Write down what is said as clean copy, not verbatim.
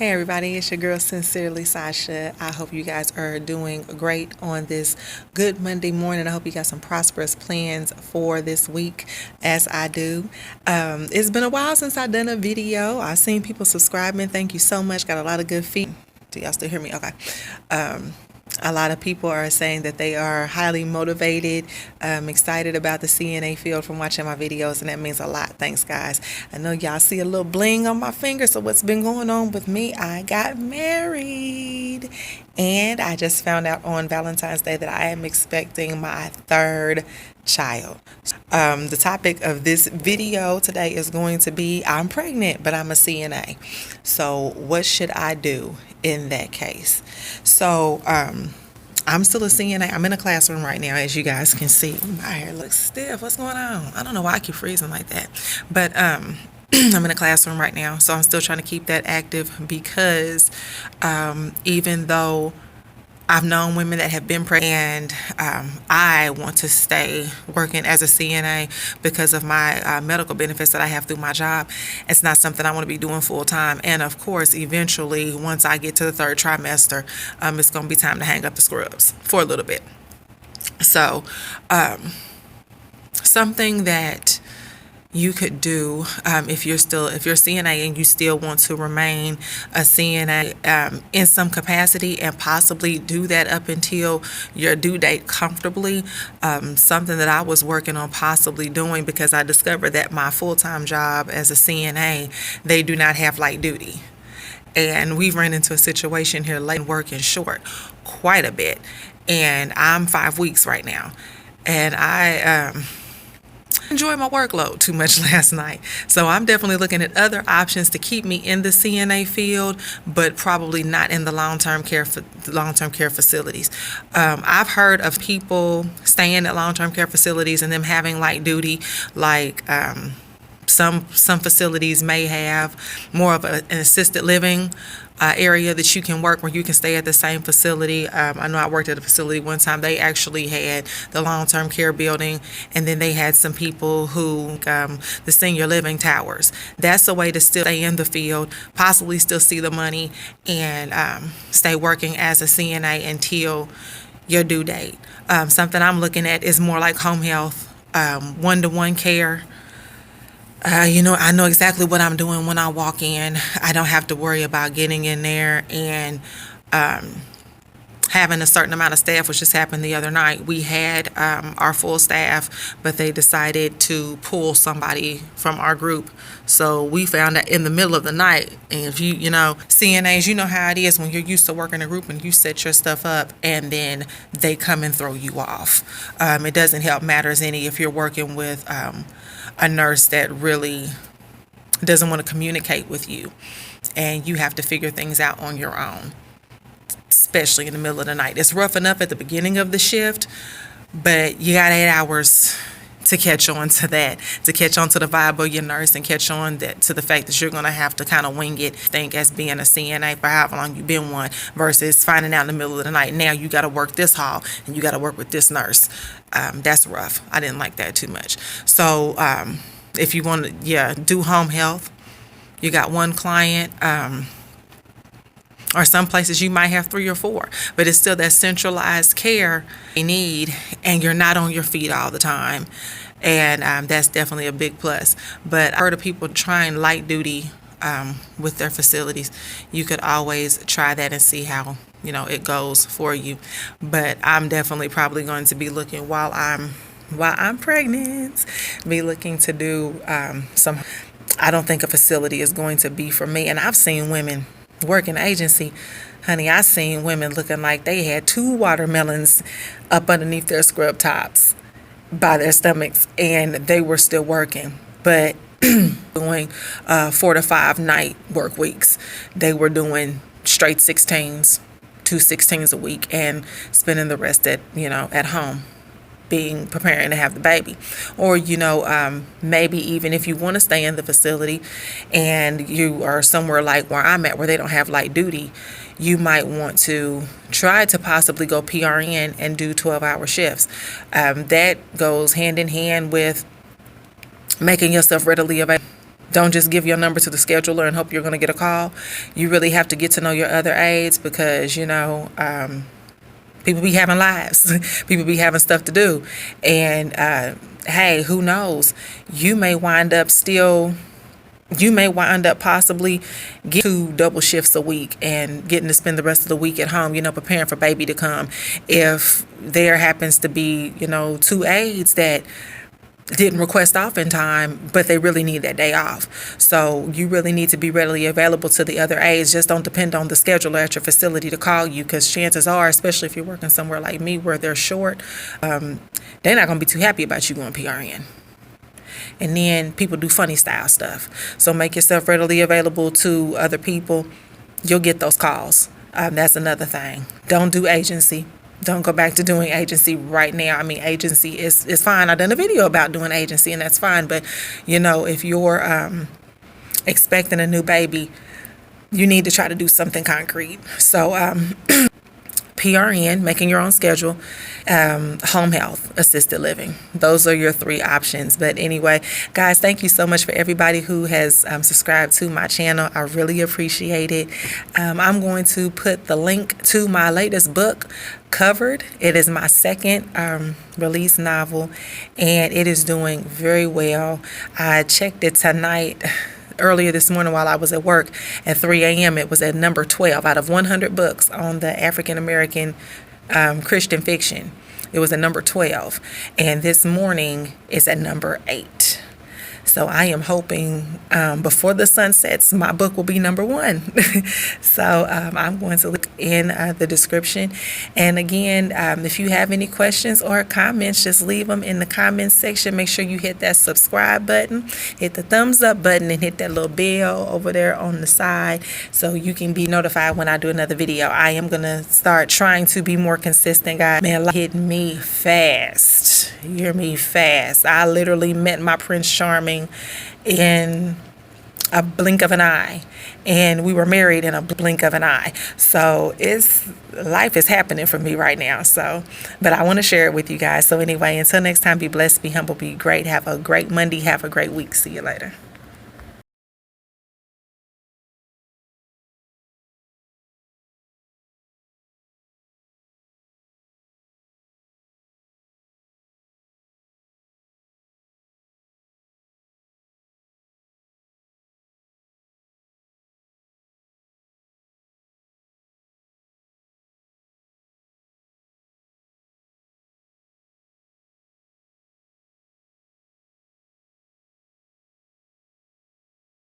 Hey everybody, it's your girl Sincerely Sasha. I hope you guys are doing great on this good Monday morning. I hope you got some prosperous plans for this week as I do. It's been a while since I've done a video. I've seen people subscribing. Thank you so much. Got a lot of good feedback. Do y'all still hear me? Okay. A lot of people are saying that they are highly motivated, excited about the CNA field from watching my videos, and that means a lot. Thanks, guys. I know y'all see a little bling on my finger, so what's been going on with me? I got married, and I just found out on Valentine's Day that I am expecting my third child. The topic of this video today is going to be I'm pregnant, but I'm a CNA. So what should I do in that case? So I'm still a CNA. I'm in a classroom right now, as you guys can see. My hair looks stiff. What's going on? I don't know why I keep freezing like that. But I'm in a classroom right now, so I'm still trying to keep that active because even though I've known women that have been pregnant, and I want to stay working as a CNA because of my medical benefits that I have through my job. It's not something I want to be doing full time. And of course, eventually, once I get to the third trimester, it's going to be time to hang up the scrubs for a little bit. So, something that you could do if you're CNA and you still want to remain a CNA in some capacity and possibly do that up until your due date comfortably. Something that I was working on possibly doing because I discovered that my full-time job as a CNA, they do not have light duty. And we've run into a situation here late working short quite a bit. And I'm 5 weeks right now. And I enjoyed my workload too much last night. So I'm definitely looking at other options to keep me in the CNA field, but probably not in the long-term care facilities. I've heard of people staying at long-term care facilities and them having light duty, like some facilities may have more of an assisted living area that you can work where you can stay at the same facility. I know I worked at a facility one time. They actually had the long-term care building, and then they had some people who the senior living towers. That's a way to still stay in the field, possibly still see the money, and stay working as a CNA until your due date. Something I'm looking at is more like home health, one-to-one care. I know exactly what I'm doing when I walk in. I don't have to worry about getting in there and having a certain amount of staff, which just happened the other night. We had our full staff, but they decided to pull somebody from our group. So we found that in the middle of the night. And if CNAs, you know how it is when you're used to working in a group and you set your stuff up and then they come and throw you off. It doesn't help matters any if you're working with a nurse that really doesn't want to communicate with you and you have to figure things out on your own, especially in the middle of the night. It's rough enough at the beginning of the shift, but you got 8 hours to catch on to that, to catch on to the vibe of your nurse and catch on to the fact that you're going to have to kind of wing it, think as being a CNA for however long you've been one, versus finding out in the middle of the night, now you got to work this hall and you got to work with this nurse. That's rough. I didn't like that too much. So if you want to, do home health, you got one client, or some places you might have 3 or 4, but it's still that centralized care you need, and you're not on your feet all the time. And that's definitely a big plus. But I heard of people trying light duty with their facilities. You could always try that and see how it goes for you. But I'm definitely probably going to be looking while I'm pregnant, be looking to do some. I don't think a facility is going to be for me. And I've seen women work in agency. Honey, I seen women looking like they had 2 watermelons up underneath their scrub tops by their stomachs, and they were still working. But doing 4 to 5 night work weeks. They were doing straight 16s, 2 16s a week, and spending the rest at home, preparing to have the baby. Or maybe even if you want to stay in the facility and you are somewhere like where I'm at, where they don't have light duty, you might want to try to possibly go PRN and do 12-hour shifts. That goes hand in hand with making yourself readily available Don't just give your number to the scheduler and hope you're going to get a call. You really have to get to know your other aides because, people be having lives. People be having stuff to do. And, hey, who knows? You may wind up possibly getting 2 double shifts a week and getting to spend the rest of the week at home, preparing for baby to come. If there happens to be, 2 aides that didn't request off in time, but they really need that day off. So you really need to be readily available to the other aides. Just don't depend on the scheduler at your facility to call you, because chances are, especially if you're working somewhere like me where they're short, they're not going to be too happy about you going PRN. And then people do funny style stuff. So make yourself readily available to other people. You'll get those calls. That's another thing. Don't do agency. Don't go back to doing agency right now. I mean, agency is fine. I've done a video about doing agency, and that's fine. But, if you're expecting a new baby, you need to try to do something concrete. So, PRN, making your own schedule, home health, assisted living. Those are your 3 options. But anyway, guys, thank you so much for everybody who has subscribed to my channel. I really appreciate it. I'm going to put the link to my latest book, Covered. It is my second release novel, and it is doing very well. I checked it tonight. Earlier this morning while I was at work at 3 a.m. It was at number 12 out of 100 books on the African American Christian fiction. It was at number 12. And this morning it's at number 8. So I am hoping before the sun sets, my book will be number 1. So I'm going to look in the description. And again, if you have any questions or comments, just leave them in the comments section. Make sure you hit that subscribe button, hit the thumbs up button, and hit that little bell over there on the side so you can be notified when I do another video. I am going to start trying to be more consistent, guys. Man, life hit me fast. You hear me? Fast. I literally met my Prince Charming in a blink of an eye, and we were married in a blink of an eye. So life is happening for me right now. So, but I want to share it with you guys. So anyway, until next time, be blessed, be humble, be great. Have a great Monday. Have a great week. See you later.